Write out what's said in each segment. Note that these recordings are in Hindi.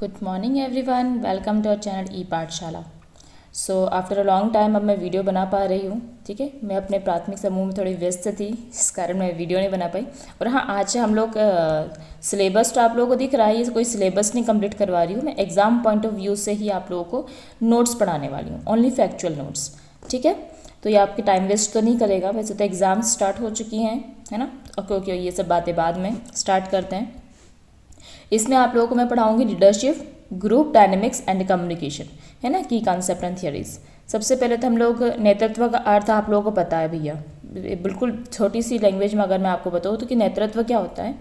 Good morning everyone, welcome to our channel e Pathshala. So after a long time अब मैं वीडियो बना पा रही हूँ। ठीक है, मैं अपने प्राथमिक समूह में थोड़ी व्यस्त थी, इस कारण मैं वीडियो नहीं बना पाई। और हाँ, आज से हम लोग सिलेबस तो आप लोगों को दिख रहा है, ये कोई सिलेबस नहीं कंप्लीट करवा रही हूँ मैं, एग्जाम पॉइंट ऑफ व्यू से ही आप लोगों को नोट्स पढ़ाने वाली हूँ, ओनली फैक्चुअल नोट्स। ठीक है, तो ये आपकी टाइम वेस्ट तो नहीं करेगा। वैसे तो एग्ज़ाम स्टार्ट हो चुकी हैं, है ना। ओके ओके, ये सब बातें बाद में स्टार्ट करते हैं। इसमें आप लोगों को मैं पढ़ाऊंगी leadership, group dynamics and communication, है ना, की कॉन्सेप्ट एंड थियरीज। सबसे पहले तो हम लोग नेतृत्व का अर्थ आप लोगों को पता है भैया, बिल्कुल छोटी सी लैंग्वेज में अगर मैं आपको बताऊँ तो कि नेतृत्व क्या होता है।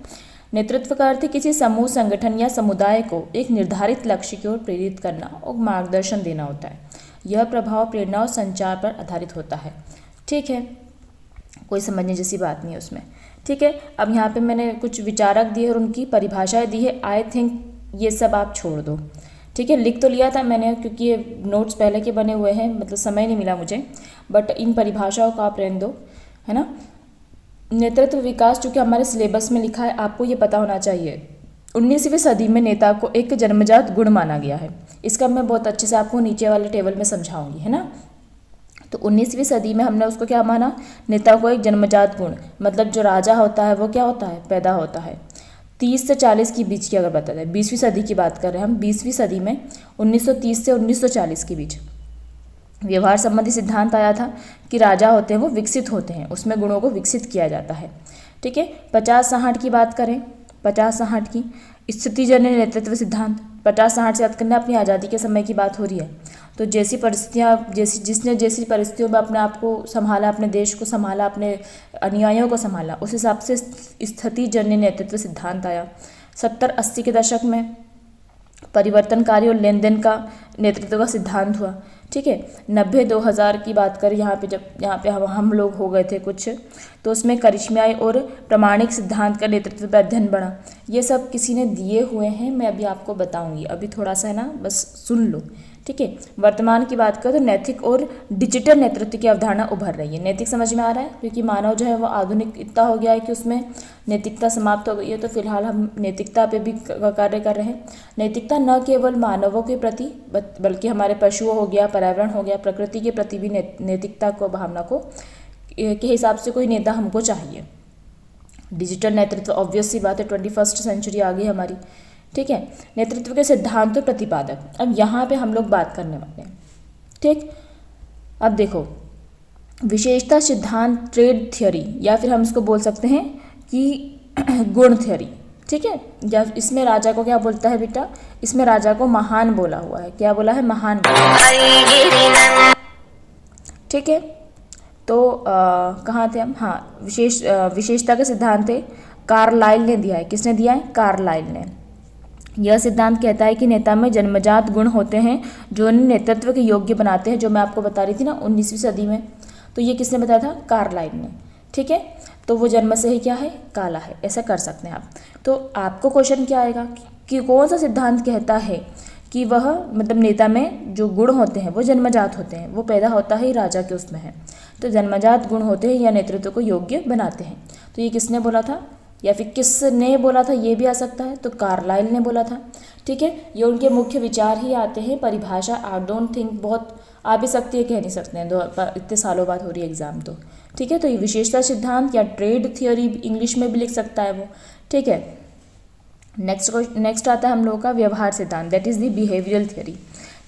नेतृत्व का अर्थ है किसी समूह, संगठन या समुदाय को एक निर्धारित लक्ष्य की ओर प्रेरित करना और मार्गदर्शन देना होता है। यह प्रभाव, प्रेरणा और संचार पर आधारित होता है। ठीक है, कोई समझने जैसी बात नहीं है उसमें। ठीक है, अब यहाँ पे मैंने कुछ विचारक दिए और उनकी परिभाषाएं दी है। आई थिंक ये सब आप छोड़ दो। ठीक है, लिख तो लिया था मैंने क्योंकि ये नोट्स पहले के बने हुए हैं, मतलब समय नहीं मिला मुझे, बट इन परिभाषाओं को आप रहने दो, है ना। नेतृत्व विकास चूँकि हमारे सिलेबस में लिखा है, आपको ये पता होना चाहिए 19वीं सदी में नेता को एक जन्मजात गुण माना गया है। इसका मैं बहुत अच्छे से आपको नीचे वाले टेबल में समझाऊंगी, है ना। तो 19वीं सदी में हमने उसको क्या माना, नेता को एक जन्मजात गुण, मतलब जो राजा होता है वो क्या होता है, पैदा होता है। 30 से 40 के बीच की अगर बता दें, 20वीं सदी की बात कर रहे हैं हम, 20वीं सदी में 1930 से 1940 के बीच व्यवहार संबंधी सिद्धांत आया था कि राजा होते हैं वो विकसित होते हैं, उसमें गुणों को विकसित किया जाता है। ठीक है, 50-60 की बात करें, 50-60 की स्थितिजन्य नेतृत्व सिद्धांत, 50-60 से याद करना, अपनी आज़ादी के समय की बात हो रही है। तो जैसी परिस्थितियाँ, जिसने जैसी परिस्थितियों में अपने आप को संभाला, अपने देश को संभाला, अपने अनुयायियों को संभाला, उस हिसाब से स्थितिजन्य नेतृत्व सिद्धांत आया। 70-80 के दशक में परिवर्तनकारी और लेन देन का नेतृत्व का सिद्धांत हुआ। ठीक है, 90-2000 की बात करें, यहाँ पे हम लोग हो गए थे कुछ, तो उसमें करिश्माई और प्रमाणिक सिद्धांत का नेतृत्व पर अध्ययन बढ़ा। ये सब किसी ने दिए हुए हैं, मैं अभी आपको बताऊंगी, अभी थोड़ा सा है ना, बस सुन लो। ठीक है, वर्तमान की बात करें तो नैतिक और डिजिटल नेतृत्व की अवधारणा उभर रही है। नैतिक समझ में आ रहा है, क्योंकि मानव जो है वो आधुनिक इतना हो गया है कि उसमें नैतिकता समाप्त हो गई है, तो फिलहाल हम नैतिकता पे भी कार्य कर रहे हैं। नैतिकता न केवल मानवों के प्रति बल्कि हमारे पशुओं हो गया, पर्यावरण हो गया, प्रकृति के प्रति भी नैतिकता को, भावना को के हिसाब से कोई नेता हमको चाहिए। डिजिटल नेतृत्व ऑब्वियस सी बात है, 21st सेंचुरी आ गई हमारी। ठीक है, नेतृत्व के सिद्धांत और प्रतिपादक, अब यहाँ पे हम लोग बात करने वाले हैं। ठीक, अब देखो, विशेषता सिद्धांत, ट्रेड थियोरी, या फिर हम इसको बोल सकते हैं कि गुण थियोरी। ठीक है, जब इसमें राजा को क्या बोलता है बेटा, इसमें राजा को महान बोला हुआ है। क्या बोला है, महान बोला। ठीक है, तो कहाँ थे हम, हाँ, विशेषता के सिद्धांत थे, कार्लाइल ने दिया है। किसने दिया है, कार्लाइल ने। यह सिद्धांत कहता है कि नेता में जन्मजात गुण होते हैं जो उन्हें नेतृत्व के योग्य बनाते हैं, जो मैं आपको बता रही थी ना 19वीं सदी में, तो ये किसने बताया था, कार्लाइल ने। ठीक है, तो वो जन्म से ही क्या है, काला है, ऐसा कर सकते हैं आप। तो आपको क्वेश्चन क्या आएगा कि कौन सा सिद्धांत कहता है कि वह, मतलब नेता में जो गुण होते हैं वो जन्मजात होते हैं, वो पैदा होता है राजा के उसमें है, तो जन्मजात गुण होते हैं या नेतृत्व को योग्य बनाते हैं। तो ये किसने बोला था, या फिर किसने बोला था, ये भी आ सकता है, तो कार्लाइल ने बोला था। ठीक है, ये उनके मुख्य विचार ही आते हैं। परिभाषा आई डोंट थिंक बहुत आ भी सकती है, कह नहीं सकते हैं, इतने सालों बाद हो रही है एग्जाम तो। ठीक है, तो ये विशेषता सिद्धांत या ट्रेड थियोरी इंग्लिश में भी लिख सकता है वो। ठीक है, नेक्स्ट आता है हम लोगों का व्यवहार सिद्धांत, that is the behavioural theory.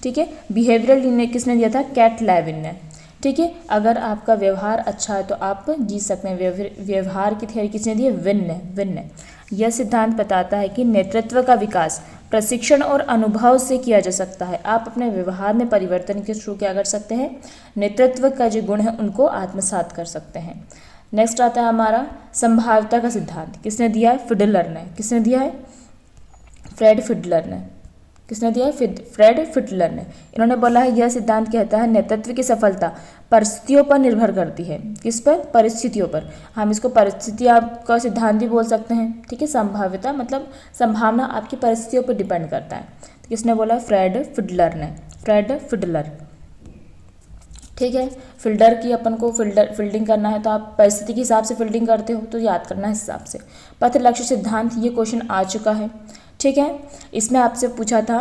ठीक है, बिहेवियरल किसने दिया था, कैट लेविन ने। ठीक है, अगर आपका व्यवहार अच्छा है तो आप जीत सकते हैं। व्यवहार की थियरी किसने दी है, विन ने। यह सिद्धांत बताता है कि नेतृत्व का विकास प्रशिक्षण और अनुभव से किया जा सकता है। आप अपने व्यवहार में परिवर्तन के थ्रू क्या कर सकते हैं, नेतृत्व का जो गुण है उनको आत्मसात कर सकते हैं। नेक्स्ट आता है हमारा संभाव्यता का सिद्धांत, किसने दिया है, फिडलर ने। किसने दिया है, फ्रेड फिडलर ने। किसने दिया है, फ्रेड फिडलर ने। इन्होंने बोला है यह सिद्धांत कहता है नेतृत्व की सफलता परिस्थितियों पर निर्भर करती है। किस पर, परिस्थितियों पर। हम इसको परिस्थितियाँ का सिद्धांत भी बोल सकते हैं। ठीक है, संभाव्यता मतलब संभावना आपकी परिस्थितियों पर डिपेंड करता है। तो किसने बोला, फ्रेड फिडलर ने, फ्रेड फिडलर। ठीक है, फील्डर की अपन को फील्डिंग करना है तो आप परिस्थिति के हिसाब से फील्डिंग करते हो, तो याद करना है इस हिसाब से। पथ लक्ष्य सिद्धांत, ये क्वेश्चन आ चुका है। ठीक है। इसमें आपसे पूछा था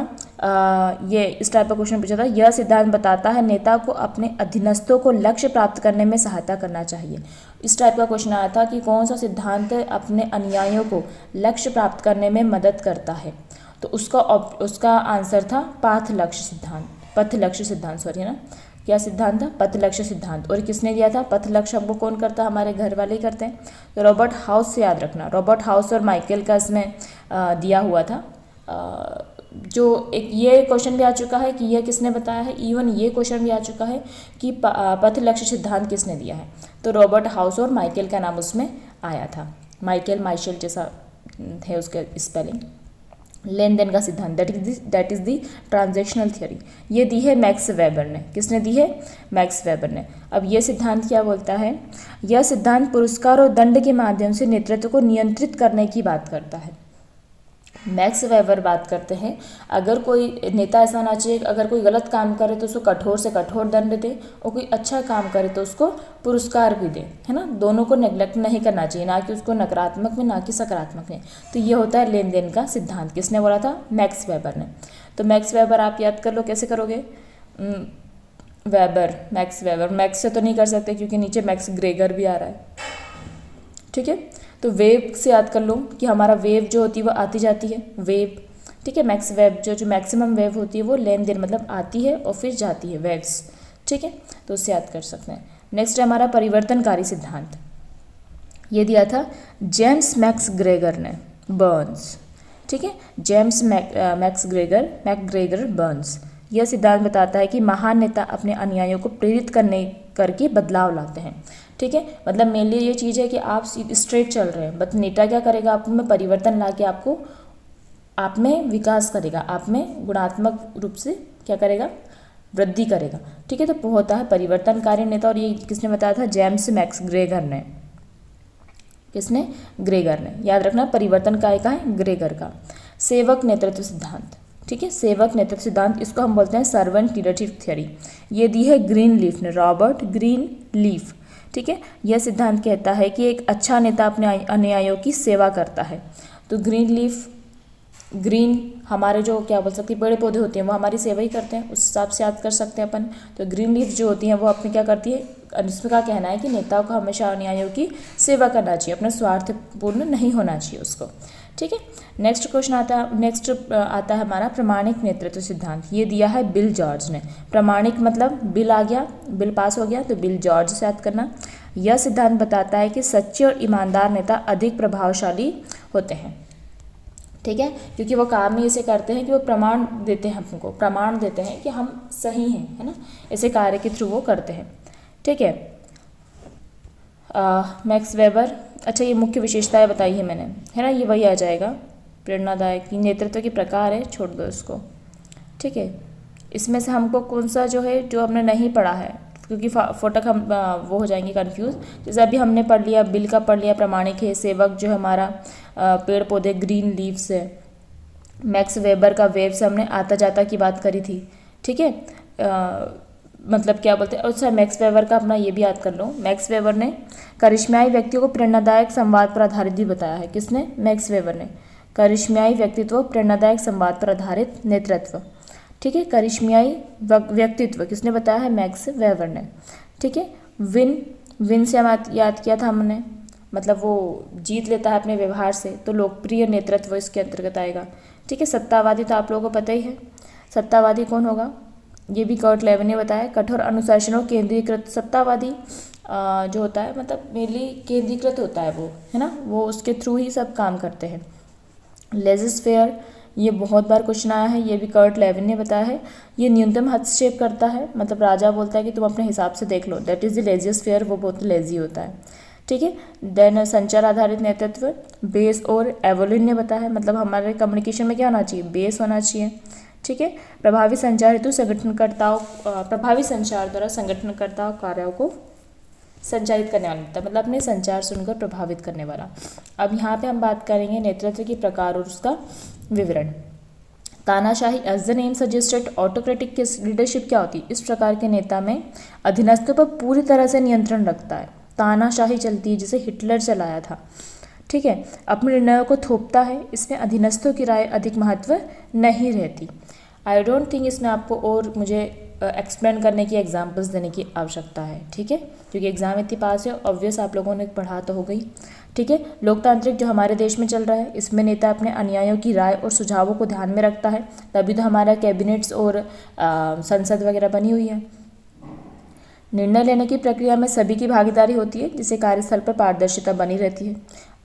ये इस टाइप का क्वेश्चन पूछा था, यह सिद्धांत बताता है नेता को अपने अधीनस्थों को लक्ष्य प्राप्त करने में सहायता करना चाहिए। इस टाइप का क्वेश्चन आया था कि कौन सा सिद्धांत अपने अनुयायियों को लक्ष्य प्राप्त करने में मदद करता है। तो उसका आंसर था पथ लक्ष्य सिद्धांत सॉरी, है ना। क्या सिद्धांत था? पथ लक्ष्य सिद्धांत। और किसने दिया था? पथ लक्ष्य हमको कौन करता है? हमारे घर वाले ही करते हैं। तो रॉबर्ट हाउस से याद रखना, रॉबर्ट हाउस और माइकल का इसमें दिया हुआ था। जो एक ये क्वेश्चन भी आ चुका है कि यह किसने बताया है, इवन ये क्वेश्चन भी आ चुका है कि पथ लक्ष्य सिद्धांत किसने दिया है। तो रॉबर्ट हाउस और माइकल का नाम उसमें आया था। माइशेल जैसा है उसके स्पेलिंग। लेन देन का सिद्धांत, that is the transactional theory, ये दी है मैक्स वेबर ने। किसने दी है? मैक्स वेबर ने। अब ये सिद्धांत क्या बोलता है? यह सिद्धांत पुरस्कार और दंड के माध्यम से नेतृत्व को नियंत्रित करने की बात करता है। मैक्स वेबर बात करते हैं अगर कोई नेता ऐसा होना चाहिए, अगर कोई गलत काम करे तो उसको कठोर से कठोर दंड दे, और कोई अच्छा काम करे तो उसको पुरस्कार भी दे, है ना। दोनों को नेग्लेक्ट नहीं करना चाहिए, ना कि उसको नकारात्मक में ना कि सकारात्मक में। तो ये होता है लेन देन का सिद्धांत। किसने बोला था? मैक्स वेबर ने। तो मैक्स वेबर आप याद कर लो, कैसे करोगे? वेबर, मैक्स वेबर, मैक्स से तो नहीं कर सकते क्योंकि नीचे मैक्स ग्रेगर भी आ रहा है, ठीक है। तो वेव से याद कर लो कि हमारा वेव जो होती है वो आती जाती है, वेव, ठीक है। मैक्स वेव जो मैक्सिमम वेव होती है वो लेन देन मतलब आती है और फिर जाती है, वेव्स, ठीक है। तो उससे याद कर सकते हैं। नेक्स्ट है हमारा परिवर्तनकारी सिद्धांत। ये दिया था जेम्स मैक्स ग्रेगर ने, बर्न्स, ठीक है। James McGregor Burns. यह सिद्धांत बताता है कि महान नेता अपने अनुयायियों को प्रेरित करके बदलाव लाते हैं, ठीक है। मतलब मेनली ये चीज़ है कि आप स्ट्रेट चल रहे हैं, बट नेता क्या करेगा? आप में परिवर्तन ला के आपको आप में विकास करेगा, आप में गुणात्मक रूप से क्या करेगा? वृद्धि करेगा, ठीक है। तो होता है परिवर्तनकारी नेता। और ये किसने बताया था? जेम्स मैक्स ग्रेगर ने। किसने? ग्रेगर ने। याद रखना परिवर्तनकारी का है, ग्रेगर का। सेवक नेतृत्व सिद्धांत, ठीक है। सेवक नेतृत्व सिद्धांत, इसको हम बोलते हैं सर्वेंट लीडरशिप थ्योरी। ये दी है ग्रीन लीफ ने, रॉबर्ट ग्रीन लीफ, ठीक है। यह सिद्धांत कहता है कि एक अच्छा नेता अपने अनुयायियों की सेवा करता है। तो ग्रीन लीफ, ग्रीन हमारे जो क्या बोल सकते हैं पेड़ पौधे होते हैं वो हमारी सेवा ही करते हैं, उस हिसाब से याद कर सकते हैं अपन। तो ग्रीन लीफ जो होती हैं वो अपने क्या करती है? इसमें का कहना है कि नेताओं को हमेशा अनुयायियों की सेवा करना चाहिए, अपना स्वार्थपूर्ण नहीं होना चाहिए उसको, ठीक है। नेक्स्ट क्वेश्चन आता है हमारा प्रमाणिक नेतृत्व सिद्धांत। ये दिया है बिल जॉर्ज ने। प्रमाणिक मतलब बिल आ गया, बिल पास हो गया तो बिल जॉर्ज से याद करना। यह सिद्धांत बताता है कि सच्चे और ईमानदार नेता अधिक प्रभावशाली होते हैं, ठीक है, क्योंकि वो काम ही ऐसे करते हैं कि वो प्रमाण देते हैं, हमको प्रमाण देते हैं कि हम सही हैं, है ना। ऐसे कार्य के थ्रू वो करते हैं, ठीक है। मैक्स वेबर, अच्छा ये मुख्य विशेषताएं बताई है मैंने, है ना, ये वही आ जाएगा। प्रेरणादायक नेतृत्व के प्रकार है, छोड़ दो इसको, ठीक है। इसमें से हमको कौन सा जो है जो हमने नहीं पढ़ा है, क्योंकि फोटक हम वो हो जाएंगे कंफ्यूज। जैसे अभी हमने पढ़ लिया, बिल का पढ़ लिया, प्रमाणिक है। सेवक जो हमारा पेड़ पौधे ग्रीन लीव्स है। मैक्स वेबर का वेव से हमने आता जाता की बात करी थी, ठीक है। मतलब क्या बोलते हैं, अच्छा मैक्स वेबर का अपना ये भी याद कर लो। मैक्स वेबर ने करिश्माई व्यक्तियों को प्रेरणादायक संवाद पर आधारित भी बताया है। किसने? मैक्स वेबर ने। करिश्माई व्यक्तित्व, प्रेरणादायक संवाद पर आधारित नेतृत्व, ठीक है। करिश्माई व्यक्तित्व किसने बताया है? मैक्स वेबर ने, ठीक है। विन से याद किया था हमने, मतलब वो जीत लेता है अपने व्यवहार से, तो लोकप्रिय नेतृत्व इसके अंतर्गत आएगा, ठीक है। सत्तावादी तो आप लोगों को पता ही है, सत्तावादी कौन होगा? ये भी कर्ट लेविन ने बताया। कठोर अनुशासन और केंद्रीकृत सत्तावादी जो होता है, मतलब मेनली केंद्रीकृत होता है वो, है ना, वो उसके थ्रू ही सब काम करते हैं। लेजिस फेयर, ये बहुत बार क्वेश्चन आया है, ये भी कर्ट लेविन ने बताया है। ये न्यूनतम हस्तक्षेप करता है, मतलब राजा बोलता है कि तुम अपने हिसाब से देख लो, दैट इज द लेजियस फेयर, वो बहुत लेजी होता है, ठीक है। देन संचार आधारित नेतृत्व, बेस और एवोलिन ने बताया है, मतलब हमारे कम्युनिकेशन में क्या होना चाहिए? बेस होना चाहिए, ठीक है। प्रभावी संचार हेतु प्रभावी संचार द्वारा संगठनकर्ताओं कार्यों को संचालित करने वाला नेता, मतलब अपने संचार से उनको प्रभावित करने वाला। अब यहाँ पे हम बात करेंगे नेतृत्व के प्रकार और उसका विवरण। तानाशाही, as the name suggested, autocratic leadership क्या होती है? इस प्रकार के नेता में अधीनस्थों पर पूरी तरह से नियंत्रण रखता है। तानाशाही चलती है, जिसे हिटलर चलाया था, ठीक है, अपने निर्णयों को थोपता है, इसमें अधीनस्थों की राय अधिक महत्व नहीं रहती। आई डोंट थिंक इसमें आपको और मुझे एक्सप्लेन करने की एग्जांपल्स देने की आवश्यकता है, ठीक है, क्योंकि एग्जाम इतनी पास है, ऑब्वियस आप लोगों ने पढ़ा तो हो गई, ठीक है। लोकतांत्रिक जो हमारे देश में चल रहा है, इसमें नेता अपने अनुयायियों की राय और सुझावों को ध्यान में रखता है, तभी तो हमारा कैबिनेट्स और संसद वगैरह बनी हुई है। निर्णय लेने की प्रक्रिया में सभी की भागीदारी होती है, जिससे कार्यस्थल पर पारदर्शिता बनी रहती है।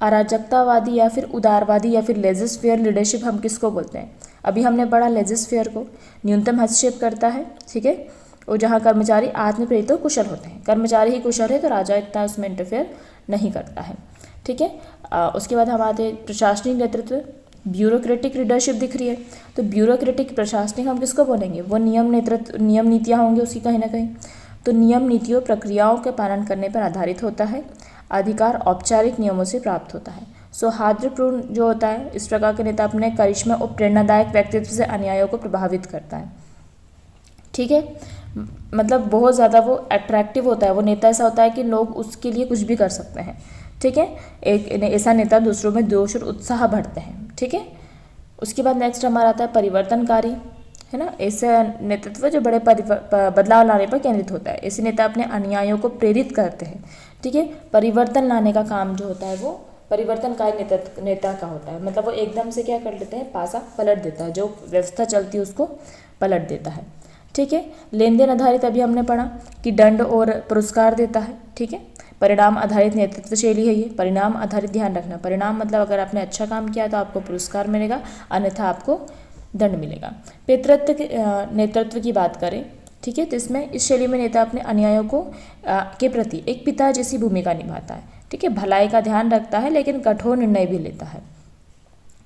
अराजकतावादी या फिर उदारवादी या फिर लेजिस फेयर लीडरशिप हम किसको बोलते हैं? अभी हमने पढ़ा लेजिस फेयर को, न्यूनतम हस्तक्षेप करता है, ठीक है, और जहाँ कर्मचारी आत्मप्रेरित और कुशल होते हैं। कर्मचारी ही कुशल है तो राजा इतना उसमें इंटरफेयर नहीं करता है, ठीक है। उसके बाद हम आते हैं प्रशासनिक नेतृत्व, ब्यूरोक्रेटिक लीडरशिप दिख रही है, तो ब्यूरोक्रेटिक प्रशासनिक हम किसको बोलेंगे? वो नियम नीतियाँ होंगी उसकी कहीं ना कहीं, तो नियम नीतियों प्रक्रियाओं के पालन करने पर आधारित होता है। अधिकार औपचारिक नियमों से प्राप्त होता है। सौहार्दपूर्ण जो होता है, इस प्रकार के नेता अपने करिश्मा और प्रेरणादायक व्यक्तित्व से अनुयायियों को प्रभावित करता है, ठीक है, मतलब बहुत ज़्यादा वो अट्रैक्टिव होता है। वो नेता ऐसा होता है कि लोग उसके लिए कुछ भी कर सकते हैं, ठीक है। एक ऐसा नेता दूसरों में जोश और उत्साह भरते हैं, ठीक है। उसके बाद नेक्स्ट हमारा आता है परिवर्तनकारी, है ना। ऐसे नेतृत्व जो बड़े बदलाव लाने पर केंद्रित होता है। ऐसे नेता अपने अनुयायियों को प्रेरित करते हैं, ठीक है। परिवर्तन लाने का काम जो होता है वो परिवर्तनकारी नेता का होता है, मतलब वो एकदम से क्या कर लेते हैं, पासा पलट देता है, जो व्यवस्था चलती है उसको पलट देता है, ठीक है। लेन देन आधारित अभी हमने पढ़ा कि दंड और पुरस्कार देता है, ठीक है। परिणाम आधारित नेतृत्व शैली है ये। परिणाम आधारित, ध्यान रखना, परिणाम मतलब अगर आपने अच्छा काम किया तो आपको पुरस्कार मिलेगा, अन्यथा आपको दंड मिलेगा। नेतृत्व की बात करें, ठीक है, तो इसमें इस शैली में नेता अपने अनुयायियों को के प्रति एक पिता जैसी भूमिका निभाता है, ठीक है। भलाई का ध्यान रखता है लेकिन कठोर निर्णय भी लेता है।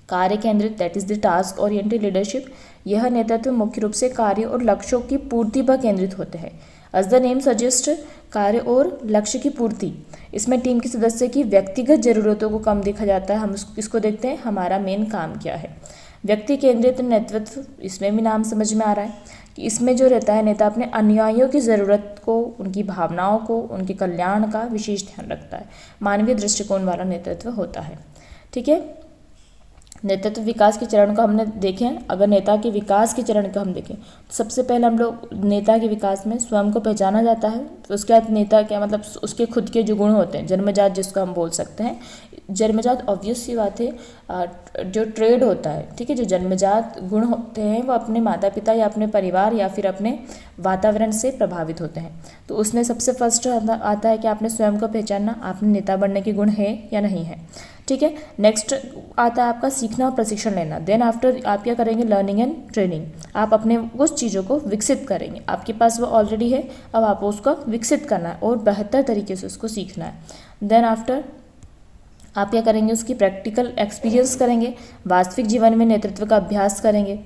कार्य केंद्रित, that is the task oriented leadership, यह नेतृत्व मुख्य रूप से कार्य और लक्ष्यों की पूर्ति पर केंद्रित होते हैं। एज द नेम सजेस्ट, कार्य और लक्ष्य की पूर्ति, इसमें टीम के सदस्य की व्यक्तिगत जरूरतों को कम देखा जाता है। हम इसको देखते हैं हमारा मेन काम क्या है। व्यक्ति केंद्रित नेतृत्व, इसमें भी नाम समझ में आ रहा है कि इसमें जो रहता है नेता अपने अनुयायियों की ज़रूरत को, उनकी भावनाओं को, उनके कल्याण का विशेष ध्यान रखता है। मानवीय दृष्टिकोण वाला नेतृत्व होता है, ठीक है। नेतृत्व विकास के चरण को हमने देखें, अगर नेता के विकास के चरण को हम देखें तो सबसे पहले हम लोग नेता के विकास में स्वयं को पहचाना जाता है। तो उसके बाद नेता क्या, मतलब उसके खुद के जो गुण होते हैं, जन्मजात जिसको हम बोल सकते हैं, जन्मजात ऑब्वियस सी बात है, जो ट्रेड होता है, ठीक है, जो जन्मजात गुण होते हैं वो अपने माता पिता या अपने परिवार या फिर अपने वातावरण से प्रभावित होते हैं। तो उसमें सबसे फर्स्ट आता है कि आपने स्वयं को पहचानना, आपने नेता बनने के गुण है या नहीं है, ठीक है। नेक्स्ट आता है आपका सीखना और प्रशिक्षण लेना। देन आफ्टर आप क्या करेंगे, लर्निंग एंड ट्रेनिंग, आप अपने उस चीज़ों को विकसित करेंगे। आपके पास वो ऑलरेडी है, अब आपको उसको विकसित करना है और बेहतर तरीके से उसको सीखना है। देन आफ्टर आप क्या करेंगे, उसकी प्रैक्टिकल एक्सपीरियंस करेंगे, वास्तविक जीवन में नेतृत्व का अभ्यास करेंगे।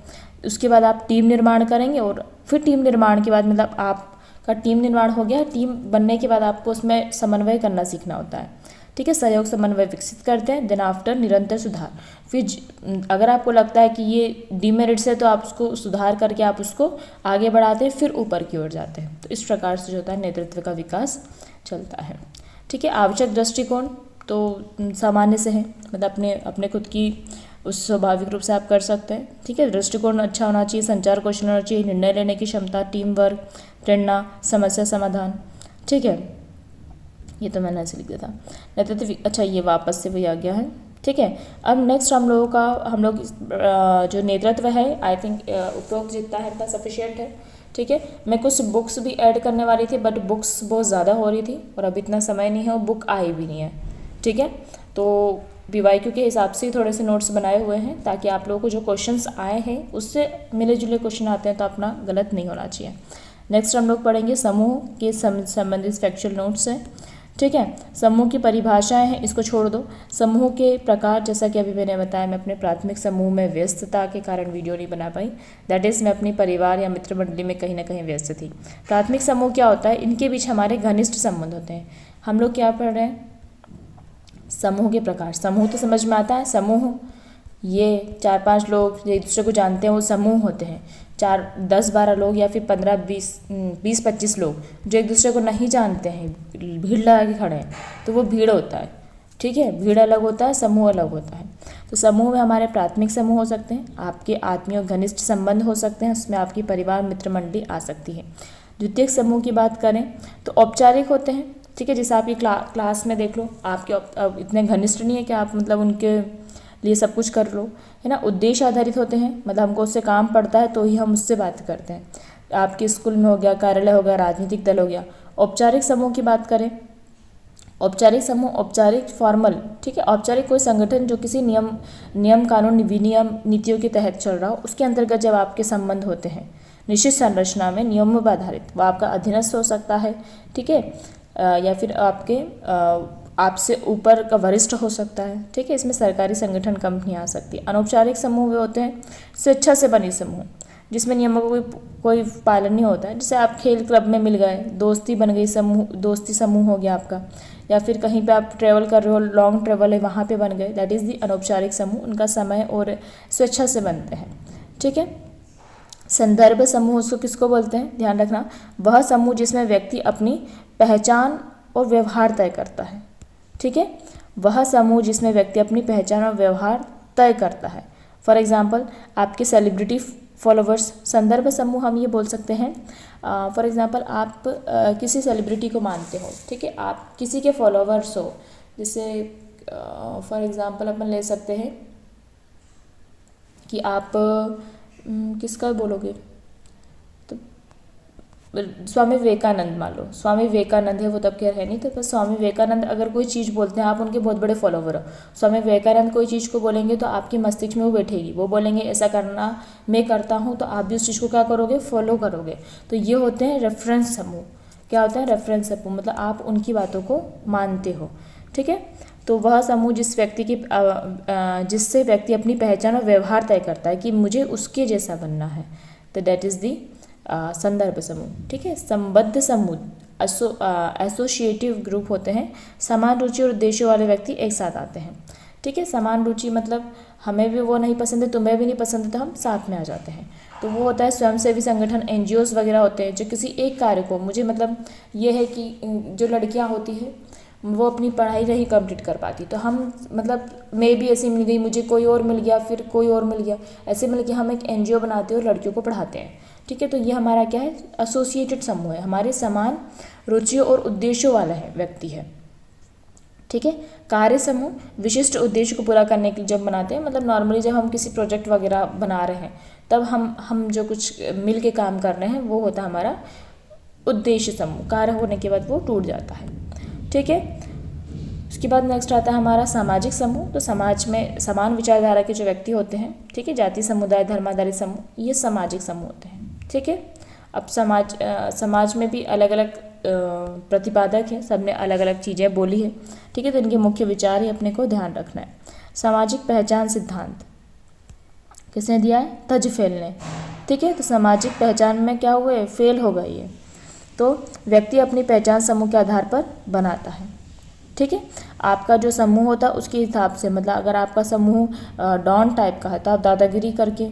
उसके बाद आप टीम निर्माण करेंगे और फिर टीम निर्माण के बाद, मतलब आपका टीम निर्माण हो गया, टीम बनने के बाद आपको उसमें समन्वय करना सीखना होता है, ठीक है। सहयोग समन्वय विकसित करते हैं। देन आफ्टर निरंतर सुधार, फिर अगर आपको लगता है कि ये डिमेरिट्स है तो आप उसको सुधार करके आप उसको आगे बढ़ाते हैं, फिर ऊपर की ओर जाते हैं। तो इस प्रकार से जो होता है नेतृत्व का विकास चलता है, ठीक है। आवश्यक दृष्टिकोण तो सामान्य से है, मतलब अपने खुद की उस स्वाभाविक रूप से आप कर सकते हैं, ठीक है। दृष्टिकोण अच्छा होना चाहिए, संचार कौशल होना चाहिए, निर्णय लेने की क्षमता, टीम वर्क, प्रेरणा, समस्या समाधान, ठीक है। ये तो मैंने ऐसे लिख दिया था। नेतृत्व अच्छा, ये वापस से वही आ गया है, ठीक है। अब नेक्स्ट हम लोग जो नेतृत्व है, आई थिंक उपरोक्त जितना है इतना सफिशिएंट है, ठीक है। मैं कुछ बुक्स भी ऐड करने वाली थी बट बुक्स बहुत ज़्यादा हो रही थी और अब इतना समय नहीं है और बुक आई भी नहीं है, ठीक है। तो BYQ के हिसाब से थोड़े से नोट्स बनाए हुए हैं ताकि आप लोगों को जो क्वेश्चंस आए हैं उससे मिले जुले क्वेश्चन आते हैं तो अपना गलत नहीं होना चाहिए। नेक्स्ट हम लोग पढ़ेंगे समूह के संबंधित फैक्चुअल नोट्स हैं, ठीक है। समूह की परिभाषाएं हैं, इसको छोड़ दो। समूह के प्रकार, जैसा कि अभी मैंने बताया, मैं अपने प्राथमिक समूह में व्यस्तता के कारण वीडियो नहीं बना पाई, दैट इज़ मैं अपनी परिवार या मित्र मंडली में कहीं ना कहीं व्यस्त थी। प्राथमिक समूह क्या होता है, इनके बीच हमारे घनिष्ठ संबंध होते हैं। हम लोग क्या पढ़ रहे हैं, समूह के प्रकार। समूह तो समझ में आता है, समूह ये 4-5 लोग जो एक दूसरे को जानते हैं वो समूह होते हैं। 10-12 लोग या फिर 15-20-25 लोग जो एक दूसरे को नहीं जानते हैं, भीड़ लगा के खड़े हैं, तो वो भीड़ होता है, ठीक है, भीड़ अलग होता है, समूह अलग होता है। तो समूह में हमारे प्राथमिक समूह हो सकते हैं, आपके आत्मीय और घनिष्ठ संबंध हो सकते हैं, उसमें आपकी परिवार मित्र मंडली आ सकती है। द्वितीयक समूह की बात करें तो औपचारिक होते हैं, ठीक है, जैसे आपकी क्लास में देख लो, आपके अब इतने घनिष्ठ नहीं है कि आप मतलब उनके लिए सब कुछ कर लो, है ना। उद्देश्य आधारित होते हैं, मतलब हमको उससे काम पड़ता है तो ही हम उससे बात करते हैं। आपके स्कूल में हो गया, कार्यालय हो गया, राजनीतिक दल हो गया। औपचारिक समूह की बात करें, औपचारिक समूह औपचारिक फॉर्मल, ठीक है, औपचारिक कोई संगठन जो किसी नियम कानून विनियम नीतियों के तहत चल रहा हो, उसके अंतर्गत जब आपके संबंध होते हैं निश्चित संरचना में नियमों पर आधारित, वह आपका अधीनस्थ हो सकता है, ठीक है, या फिर आपके आपसे ऊपर का वरिष्ठ हो सकता है, ठीक है। इसमें सरकारी संगठन कंपनी आ सकती है। अनौपचारिक समूह वे होते हैं स्वेच्छा से बने समूह, जिसमें नियमों का कोई पालन नहीं होता है। जैसे आप खेल क्लब में मिल गए, दोस्ती बन गई, दोस्ती समूह हो गया आपका, या फिर कहीं पे आप ट्रैवल कर रहे हो, लॉन्ग ट्रैवल है, वहाँ पे बन गए, दैट इज़ दी अनौपचारिक समूह। उनका समय और स्वेच्छा से बनते हैं, ठीक है। संदर्भ समूह उसको किसको बोलते हैं, ध्यान रखना, वह समूह जिसमें व्यक्ति अपनी पहचान और व्यवहार तय करता है, ठीक है, वह समूह जिसमें व्यक्ति अपनी पहचान और व्यवहार तय करता है। फॉर एग्जाम्पल आपके सेलिब्रिटी फॉलोवर्स, संदर्भ समूह हम ये बोल सकते हैं। फॉर एग्जाम्पल आप किसी सेलिब्रिटी को मानते हो, ठीक है, आप किसी के फॉलोवर्स हो, जैसे फॉर एग्जाम्पल अपन ले सकते हैं कि आप किसका बोलोगे, तो स्वामी विवेकानंद मान लो, स्वामी विवेकानंद है, वो तब खैर है नहीं, तो बस स्वामी विवेकानंद अगर कोई चीज़ बोलते हैं, आप उनके बहुत बड़े फॉलोवर हो, स्वामी विवेकानंद कोई चीज़ को बोलेंगे तो आपके मस्तिष्क में वो बैठेगी, वो बोलेंगे ऐसा करना मैं करता हूँ, तो आप भी उस चीज़ को क्या करोगे, फॉलो करोगे। तो ये होते हैं रेफरेंस समूह। क्या होता है रेफरेंस समूह, मतलब आप उनकी बातों को मानते हो, ठीक है। तो वह समूह जिससे व्यक्ति अपनी पहचान और व्यवहार तय करता है कि मुझे उसके जैसा बनना है, तो दैट इज़ दी संदर्भ समूह, ठीक है। संबद्ध समूह एसोसिएटिव ग्रुप होते हैं, समान रुचि और उद्देश्यों वाले व्यक्ति एक साथ आते हैं, ठीक है। समान रुचि मतलब हमें भी वो नहीं पसंद है, तुम्हें भी नहीं पसंद है, तो हम साथ में आ जाते हैं। तो वो होता है स्वयंसेवी संगठन, एनजीओज वगैरह होते हैं जो किसी एक कार्य को, मुझे मतलब ये है कि जो लड़कियां होती है वो अपनी पढ़ाई नहीं कंप्लीट कर पाती, तो हम मतलब मैं भी ऐसी मिल गई, मुझे कोई और मिल गया, फिर कोई और मिल गया, ऐसे मिल के हम एक एनजीओ बनाते हैं और लड़कियों को पढ़ाते हैं, ठीक है। तो ये हमारा क्या है, एसोसिएटेड समूह है, हमारे समान रुचियों और उद्देश्यों वाला है व्यक्ति है, ठीक है। कार्य समूह विशिष्ट उद्देश्य को पूरा करने के लिए जब बनाते हैं, मतलब नॉर्मली जब हम किसी प्रोजेक्ट वगैरह बना रहे हैं तब हम जो कुछ मिल के काम कर रहे हैं वो होता है हमारा उद्देश्य समूह। कार्य होने के बाद वो टूट जाता है, ठीक है। उसके बाद नेक्स्ट आता है हमारा सामाजिक समूह। तो समाज में समान विचारधारा के जो व्यक्ति होते हैं, ठीक है, जाति समुदाय धर्माधारित समूह, ये सामाजिक समूह होते हैं, ठीक है। अब समाज में भी अलग अलग प्रतिपादक है, सब ने अलग अलग चीज़ें बोली है, ठीक है, तो इनके मुख्य विचार ही अपने को ध्यान रखना है। सामाजिक पहचान सिद्धांत किसने दिया है, तजफेल ने, ठीक है। तो सामाजिक पहचान में क्या हुए, फेल हो गई है, तो व्यक्ति अपनी पहचान समूह के आधार पर बनाता है, ठीक है। आपका जो समूह होता है उसके हिसाब से, मतलब अगर आपका समूह डॉन टाइप का है तो आप दादागिरी करके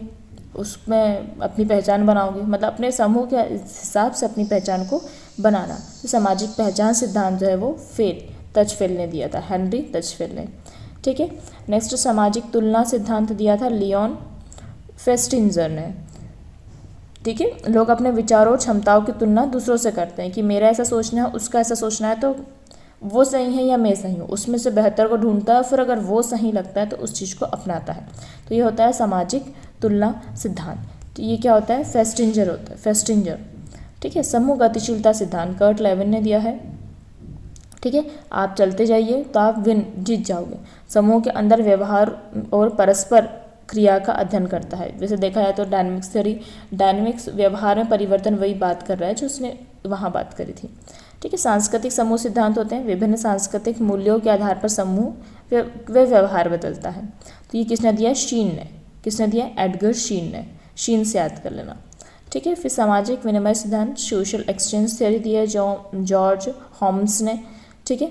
उसमें अपनी पहचान बनाओगे, मतलब अपने समूह के हिसाब से अपनी पहचान को बनाना। तो सामाजिक पहचान सिद्धांत जो है वो तजफेल ने दिया था, हेनरी तजफेल ने, ठीक है। नेक्स्ट सामाजिक तुलना सिद्धांत दिया था लियोन फेस्टिंजर ने, ठीक है। लोग अपने विचारों और क्षमताओं की तुलना दूसरों से करते हैं कि मेरा ऐसा सोचना है, उसका ऐसा सोचना है, तो वो सही है या मैं सही हूँ, उसमें से बेहतर को ढूंढता है, फिर अगर वो सही लगता है तो उस चीज़ को अपनाता है। तो ये होता है सामाजिक तुलना सिद्धांत। तो ये क्या होता है, फेस्टिंजर होता है, फेस्टिंजर, ठीक है। समूह गतिशीलता सिद्धांत कर्ट लेविन ने दिया है, ठीक है। आप चलते जाइए तो आप जीत जाओगे। समूह के अंदर व्यवहार और परस्पर क्रिया का अध्ययन करता है। वैसे देखा जाए तो डायनेमिक्स थ्योरी, डायनेमिक्स व्यवहार में परिवर्तन वही बात कर रहा है जो उसने वहाँ बात करी थी, ठीक है। सांस्कृतिक समूह सिद्धांत होते हैं, विभिन्न सांस्कृतिक मूल्यों के आधार पर समूह वे व्यवहार बदलता है। तो ये किसने दिया, शीन ने, किसने दिया, एडगर शीन ने, शीन से याद कर लेना, ठीक है। फिर सामाजिक विनिमय सिद्धांत, सोशल एक्सचेंज थ्योरी दी है जॉर्ज हॉम्स ने, ठीक है।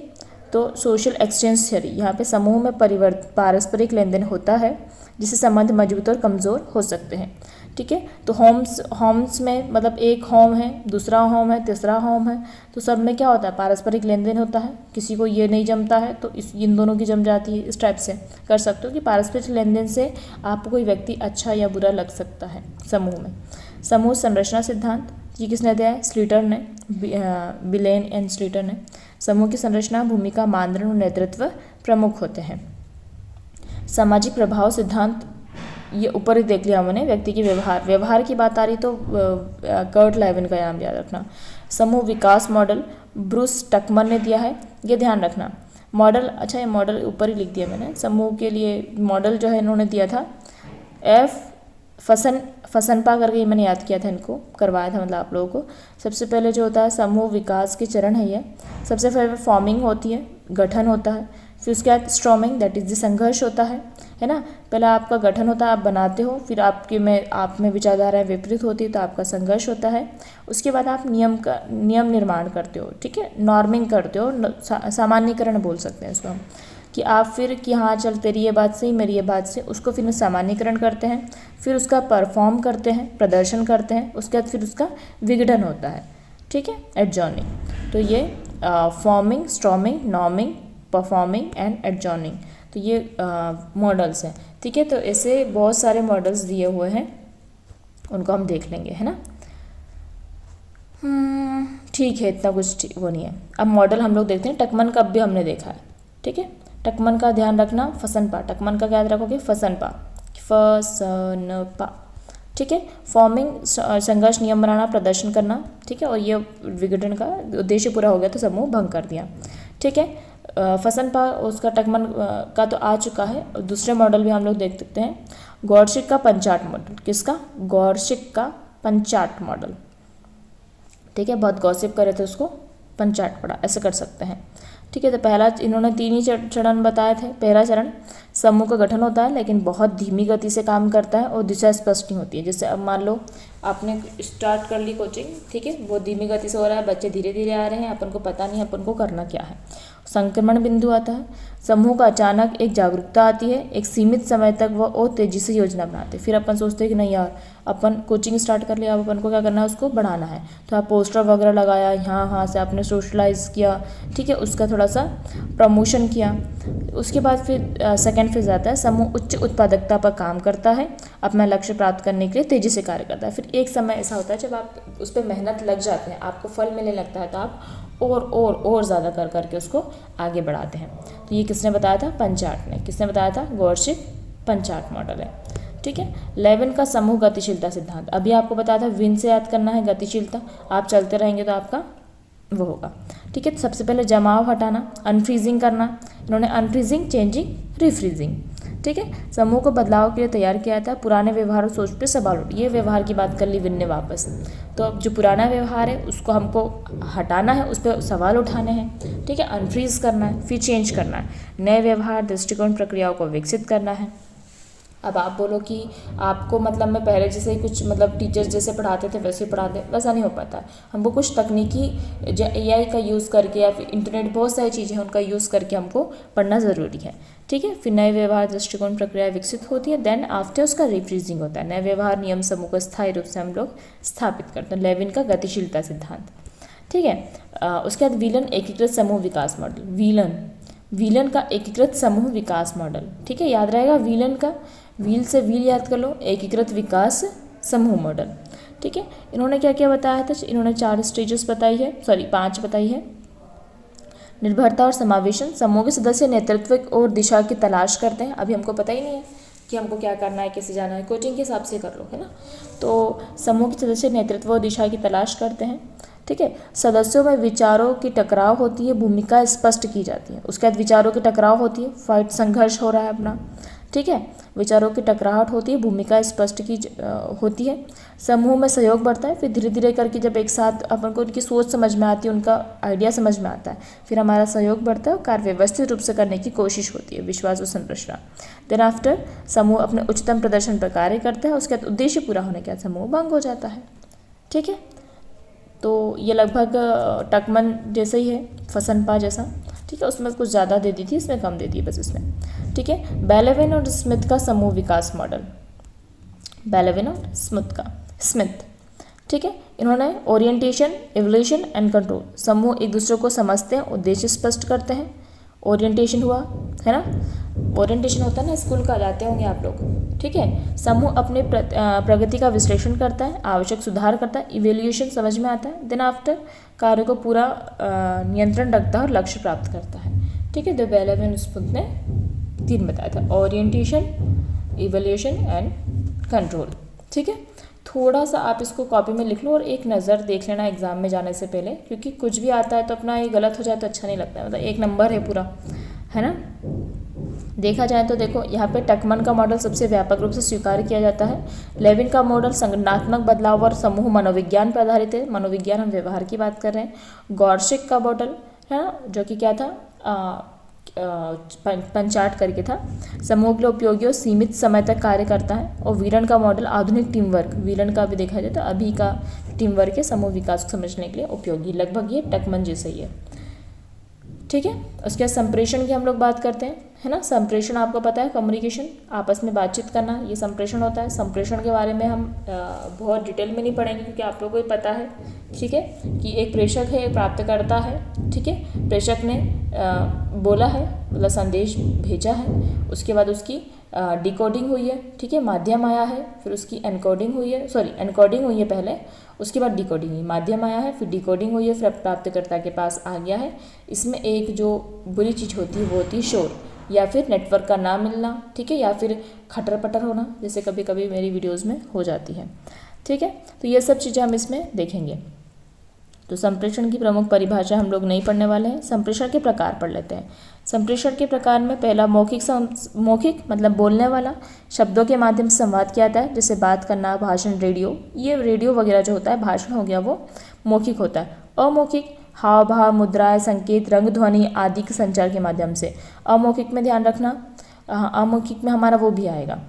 तो सोशल एक्सचेंज थ्योरी, यहाँ पे समूह में पारस्परिक लेन देन होता है जिससे संबंध मजबूत और कमज़ोर हो सकते हैं। ठीक है। तो होम्स में मतलब एक होम है, दूसरा होम है, तीसरा होम है, तो सब में क्या होता है, पारस्परिक लेन देन होता है। किसी को ये नहीं जमता है तो इन दोनों की जम जाती है। इस टाइप से कर सकते हो कि पारस्परिक लेन देन से आपको कोई व्यक्ति अच्छा या बुरा लग सकता है समूह में। समूह संरचना सिद्धांत ये किसने दिया है, स्लीटर ने, बिलेन एंड स्लीटर ने। समूह की संरचना, भूमिका, मानदंड और नेतृत्व प्रमुख होते हैं। सामाजिक प्रभाव सिद्धांत ये ऊपर ही देख लिया हमने। व्यक्ति के व्यवहार की बात आ रही तो कर्ट लाइवन का नाम याद रखना। समूह विकास मॉडल ब्रूस टकमन ने दिया है, ये ध्यान रखना। मॉडल, अच्छा ये मॉडल ऊपर ही लिख दिया मैंने। समूह के लिए मॉडल जो है इन्होंने दिया था एफ फसनपा करके, ये मैंने याद किया था, इनको करवाया था मतलब आप लोगों को। सबसे पहले जो होता है समूह विकास के चरण है ये। सबसे पहले फॉर्मिंग होती है, गठन होता है। फिर उसके बाद स्ट्रॉमिंग दैट इज द संघर्ष होता है ना। पहले आपका गठन होता है, आप बनाते हो, फिर आप में विचारधाराएं विपरीत होती है तो आपका संघर्ष होता है। उसके बाद आप नियम निर्माण करते हो, ठीक है, नॉर्मिंग करते हो, सामान्यीकरण बोल सकते हैं इसको हम, कि आप फिर कि हाँ चल तेरी ये बात सही, मेरी ये बात सही, उसको फिर सामान्यीकरण करते हैं। फिर उसका परफॉर्म करते हैं, प्रदर्शन करते हैं। उसके बाद फिर उसका विघटन होता है, ठीक है, एडजॉर्निंग। तो ये forming, storming, norming, performing and adjourning, तो ये मॉडल्स हैं, ठीक है। तो ऐसे बहुत सारे मॉडल्स दिए हुए हैं, उनको हम देख लेंगे, है ना। ठीक है, इतना कुछ वो नहीं है। अब मॉडल हम लोग देखते हैं। टकमन का भी हमने देखा है, ठीक है। टकमन का ध्यान रखना, फसनपा, टकमन का क्या याद रखोगे, फसनपा, ठीक है। फॉर्मिंग संघर्ष, नियम बनाना, प्रदर्शन करना, ठीक है। और ये विघटन का उद्देश्य पूरा हो गया तो समूह भंग कर दिया, ठीक है। फसनपा उसका टकमन का तो आ चुका है। दूसरे मॉडल भी हम लोग देख सकते हैं, गॉडशिक का पंचाट मॉडल। किसका, गॉडशिक का पंचाट मॉडल, ठीक है। बहुत गॉसिप करे थे उसको पंचाट पड़ा, ऐसे कर सकते हैं, ठीक है। तो पहला इन्होंने 3 ही चरण बताए थे। पहला चरण समूह का गठन होता है लेकिन बहुत धीमी गति से काम करता है और दिशा स्पष्ट नहीं होती है। जैसे अब मान लो आपने स्टार्ट कर ली कोचिंग, ठीक है, वो धीमी गति से हो रहा है, बच्चे धीरे धीरे आ रहे हैं, अपन को पता नहीं अपन को करना क्या है। संक्रमण बिंदु आता है, समूह का अचानक एक जागरूकता आती है, एक सीमित समय तक वह और तेजी से योजना बनाते हैं। फिर अपन सोचते हैं कि नहीं यार अपन कोचिंग स्टार्ट कर लिया, अब अपन को क्या करना है, उसको बढ़ाना है। तो आप पोस्टर वगैरह लगाया, यहाँ से आपने सोशलाइज किया, ठीक है, उसका थोड़ा सा प्रमोशन किया। उसके बाद फिर सेकेंड फेज आता है, समूह उच्च उत्पादकता पर काम करता है, अपना लक्ष्य प्राप्त करने के लिए तेजी से कार्य करता है। फिर एक समय ऐसा होता है जब आप उस पर मेहनत लग जाते हैं, आपको फल मिलने लगता है, तो आप और ज़्यादा कर करके उसको आगे बढ़ाते हैं। तो ये किसने बताया था, पंचाट ने। किसने बताया था, गॉडशिक पंचाट मॉडल है, ठीक है। लेविन का समूह गतिशीलता सिद्धांत, अभी आपको बताया था, विन से याद करना है गतिशीलता, आप चलते रहेंगे तो आपका वो होगा, ठीक है। तो सबसे पहले जमाव हटाना, अनफ्रीजिंग करना, इन्होंने अनफ्रीजिंग, चेंजिंग, रिफ्रीजिंग, ठीक है। समूह को बदलाव के लिए तैयार किया था, पुराने व्यवहार और सोच पे सवाल उठ, ये व्यवहार की बात कर ली विन ने वापस। तो अब जो पुराना व्यवहार है उसको हमको हटाना है, उस पर सवाल उठाने हैं, ठीक है, अनफ्रीज करना है, फिर चेंज करना है, नए व्यवहार, दृष्टिकोण, प्रक्रियाओं को विकसित करना है। अब आप बोलो कि आपको मतलब मैं पहले जैसे ही कुछ मतलब टीचर्स जैसे पढ़ाते थे वैसे पढ़ाते, वैसा नहीं हो पाता। हमको कुछ तकनीकी AI का यूज़ करके या फिर इंटरनेट, बहुत सारी चीज़ें हैं उनका यूज़ करके हमको पढ़ना ज़रूरी है, ठीक है। फिर नए व्यवहार, दृष्टिकोण, प्रक्रिया विकसित होती है, देन आफ्टर उसका रिफ्रीजिंग होता है। नए व्यवहार, नियम समूह को स्थायी रूप से हम लोग स्थापित करते हैं, लेविन का गतिशीलता सिद्धांत, ठीक है। उसके बाद व्हीलन एकीकृत समूह विकास मॉडल, व्हीलन का एकीकृत समूह विकास मॉडल, ठीक है, याद रहेगा व्हीलन का, व्हील से व्हील याद कर लो, एकीकृत विकास समूह मॉडल, ठीक है। इन्होंने क्या क्या बताया था, इन्होंने 4 स्टेजेस बताई है, 5 बताई है। निर्भरता और समावेशन, समूह के सदस्य नेतृत्व और दिशा की तलाश करते हैं। अभी हमको पता ही नहीं है कि हमको क्या करना है, कैसे जाना है, कोचिंग के हिसाब से कर लो, है ना। तो समूह के सदस्य नेतृत्व और दिशा की तलाश करते हैं, ठीक है। सदस्यों में विचारों की टकराव होती है, भूमिका स्पष्ट की जाती है। उसके बाद विचारों की टकराव होती है, फाइट, संघर्ष हो रहा है अपना, ठीक है, विचारों की टकराहट होती है, भूमिका स्पष्ट की होती है। समूह में सहयोग बढ़ता है, फिर धीरे धीरे करके जब एक साथ अपन को उनकी सोच समझ में आती है, उनका आइडिया समझ में आता है, फिर हमारा सहयोग बढ़ता है और कार्य व्यवस्थित रूप से करने की कोशिश होती है, विश्वास और संरचना। देन आफ्टर समूह अपने उच्चतम प्रदर्शन पर कार्य करता है, उसके बाद उद्देश्य पूरा होने के बाद समूह भंग हो जाता है, ठीक है। तो ये लगभग टकमन जैसे ही है, फसनपा जैसा, ठीक है। उसमें कुछ ज़्यादा दे दी थी, इसमें कम दे दी बस इसमें, ठीक है। बेलेविन और स्मिथ का समूह विकास मॉडल, बेलेविन और स्मिथ। ठीक है, इन्होंने ओरिएंटेशन, एवोल्यूशन एंड कंट्रोल, समूह एक दूसरे को समझते हैं, उद्देश्य स्पष्ट करते हैं। ओरिएंटेशन हुआ है ना, ओरिएंटेशन होता है ना, स्कूल का जाते होंगे आप लोग। ठीक है, समूह अपने प्रगति का विश्लेषण करता है, आवश्यक सुधार करता है। इवेल्यूएशन समझ में आता है, देन आफ्टर कार्य को पूरा नियंत्रण रखता है और लक्ष्य प्राप्त करता है। ठीक है, द बेलेविन स्मिथ ने 3 बताया था, ओरिएंटेशन, इवेल्यूएशन एंड कंट्रोल। ठीक है, थोड़ा सा आप इसको कॉपी में लिख लो और एक नज़र देख लेना एग्जाम में जाने से पहले, क्योंकि कुछ भी आता है तो अपना ये गलत हो जाए तो अच्छा नहीं लगता है, मतलब 1 नंबर है पूरा, है ना। देखा जाए तो देखो यहाँ पे टकमन का मॉडल सबसे व्यापक रूप से स्वीकार किया जाता है। लेविन का मॉडल संगठनात्मक बदलाव और समूह मनोविज्ञान पर आधारित है। मनोविज्ञान हम व्यवहार की बात कर रहे हैं। गॉर्शिक का मॉडल है ना, जो कि क्या था, पंचाट करके था, समूह के लिए उपयोगी और सीमित समय तक कार्य करता है। और वीलन का मॉडल आधुनिक टीम वर्क, वीलन का भी देखा जाए तो अभी का टीम वर्क के समूह विकास को समझने के लिए उपयोगी, लगभग ये टकमन जैसा ही है। ठीक है, उसके बाद संप्रेषण की हम लोग बात करते हैं, है ना। संप्रेषण आपको पता है, कम्युनिकेशन, आपस में बातचीत करना, ये संप्रेषण होता है। संप्रेषण के बारे में हम बहुत डिटेल में नहीं पढ़ेंगे, क्योंकि आप लोगों को पता है, ठीक है, कि एक प्रेषक है, एक प्राप्तकर्ता है। ठीक है, प्रेषक ने बोला है, मतलब संदेश भेजा है, उसके बाद उसकी डिकोडिंग हुई है। ठीक है, माध्यम आया है, फिर उसकी एनकोडिंग हुई है, एनकोडिंग हुई है पहले, उसके बाद डिकोडिंग हुई, माध्यम आया है, फिर डिकोडिंग हुई है, फिर प्राप्तकर्ता के पास आ गया है। इसमें एक जो बुरी चीज़ होती है वो होती है शोर, या फिर नेटवर्क का ना मिलना। ठीक है, या फिर खटर पटर होना, जैसे कभी कभी मेरी वीडियोज़ में हो जाती है। ठीक है, तो ये सब चीज़ें हम इसमें देखेंगे। तो संप्रेषण की प्रमुख परिभाषा हम लोग नहीं पढ़ने वाले हैं। संप्रेषण के प्रकार पढ़ लेते हैं। संप्रेषण के प्रकार में पहला मौखिक मतलब बोलने वाला, शब्दों के माध्यम से संवाद किया जाता है, जैसे बात करना, भाषण, रेडियो, ये रेडियो वगैरह जो होता है, भाषण हो गया, वो मौखिक होता है। अमौखिक, हाव भाव, मुद्राएं, संकेत, रंग, ध्वनि आदि के संचार के माध्यम से। अमौखिक में ध्यान रखना, अमौखिक में हमारा वो भी आएगा,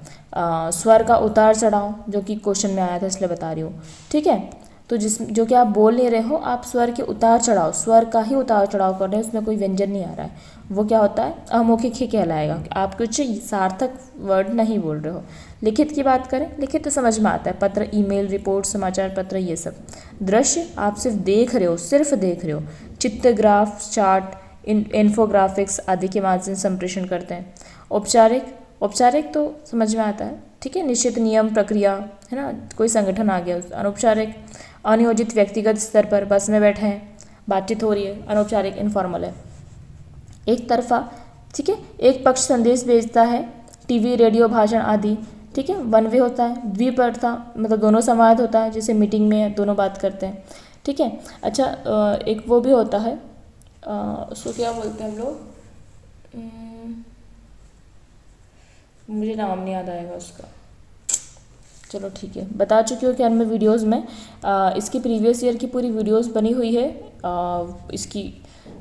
स्वर का उतार चढ़ाव, जो कि क्वेश्चन में आया था इसलिए बता रही हूँ। ठीक है, तो जो कि आप बोल नहीं रहे हो, आप स्वर के उतार चढ़ाव, स्वर का ही उतार चढ़ाव कर रहे हैं, उसमें कोई व्यंजन नहीं आ रहा है, वो क्या होता है, अमौखिक ही कहलाएगा। आप कुछ सार्थक वर्ड नहीं बोल रहे हो। लिखित की बात करें, लिखित तो समझ में आता है, पत्र, ईमेल, रिपोर्ट, समाचार पत्र, ये सब। दृश्य, आप सिर्फ देख रहे हो, चित्र, ग्राफ, चार्ट, इन्फोग्राफिक्स आदि के माध्यम से संप्रेषण करते हैं। औपचारिक तो समझ में आता है, ठीक है, निश्चित नियम, प्रक्रिया, है ना, कोई संगठन आ गया। अनौपचारिक, अनियोजित, व्यक्तिगत स्तर पर, बस में बैठे हैं, बातचीत हो रही है। अनौपचारिक, इनफॉर्मल है, एक तरफा, ठीक है, एक पक्ष संदेश भेजता है, टीवी, रेडियो, भाषण आदि। ठीक है, वन वे होता है। द्विपरता मतलब दोनों संवाद होता है, जैसे मीटिंग में दोनों बात करते हैं। ठीक है, अच्छा, एक वो भी होता है, उसको क्या बोलते हैं हम लोग, मुझे नाम नहीं याद आएगा उसका, चलो ठीक है, बता चुकी हूँ कि अन्य वीडियोस में इसकी प्रीवियस ईयर की पूरी वीडियोस बनी हुई है, इसकी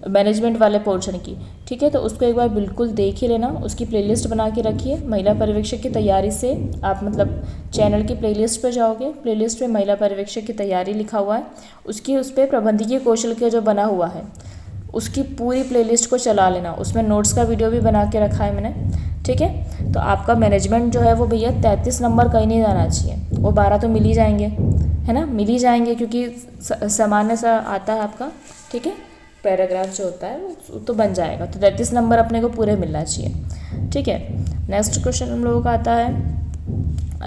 मैनेजमेंट वाले पोर्शन की। ठीक है, तो उसको एक बार बिल्कुल देख ही लेना, उसकी प्लेलिस्ट बना के रखिए। महिला पर्यवेक्षक की तैयारी से आप मतलब चैनल की प्लेलिस्ट पर जाओगे, प्लेलिस्ट में महिला पर्यवेक्षक की तैयारी लिखा हुआ है, उसकी उस पर प्रबंधकीय कौशल के जो बना हुआ है उसकी पूरी प्लेलिस्ट को चला लेना, उसमें नोट्स का वीडियो भी बना के रखा है मैंने। ठीक है, तो आपका मैनेजमेंट जो है वो भैया 33 नंबर कहीं नहीं जाना चाहिए, वो 12 तो मिल ही जाएंगे, है ना, मिल ही जाएंगे, क्योंकि सामान्य सा आता है आपका। ठीक है, पैराग्राफ जो होता है वो तो बन जाएगा, तो 33 नंबर अपने को पूरे मिलना चाहिए। ठीक है, नेक्स्ट क्वेश्चन हम लोगों का आता है,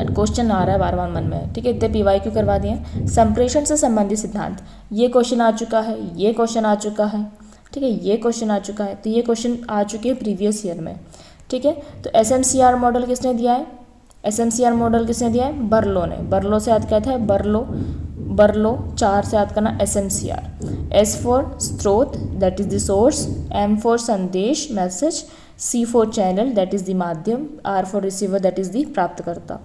क्वेश्चन आ रहा है बार बार मन में। ठीक है, इतने पीवाई क्यों करवा दिए। संप्रेषण से संबंधित सिद्धांत, ये क्वेश्चन आ चुका है, ये क्वेश्चन आ चुका है। ठीक है, ये क्वेश्चन आ चुका है, तो ये क्वेश्चन आ चुके हैं प्रीवियस ईयर में। ठीक है, तो SMCR मॉडल किसने दिया है, SMCR मॉडल किसने दिया है, बर्लो ने। बर्लो से याद कहता है, बर्लो 4 से याद करना, SMCR। S फॉर स्रोत, that is the source, M for संदेश, message, C for channel, that is the माध्यम, R for receiver, that is the प्राप्तकर्ता।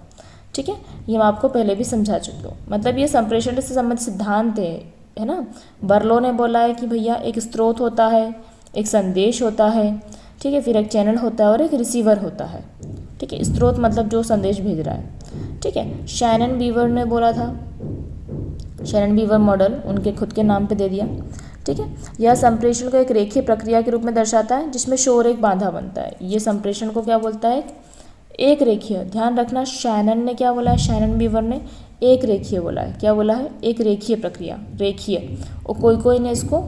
ठीक है, ये मैं आपको पहले भी समझा चुकी हूँ। मतलब ये संप्रेषण से संबंधित सिद्धांत है ना। बर्लो ने बोला है कि भैया एक स्रोत होता है, एक संदेश होता है, ठीक है, फिर एक चैनल होता है और एक रिसीवर होता है। ठीक है, स्रोत मतलब जो संदेश भेज रहा है। ठीक है, शैनन बीवर ने बोला था, शैनन बीवर मॉडल उनके खुद के नाम पे दे दिया। ठीक है, यह संप्रेषण को एक रेखीय प्रक्रिया के रूप में दर्शाता है, जिसमें शोर एक बाधा बनता है। ये संप्रेषण को क्या बोलता है, एक रेखीय, ध्यान रखना शैनन ने क्या बोला है, शैनन बीवर ने एक रेखीय बोला है। क्या बोला है, एक रेखीय प्रक्रिया, रेखीय। और कोई कोई ने इसको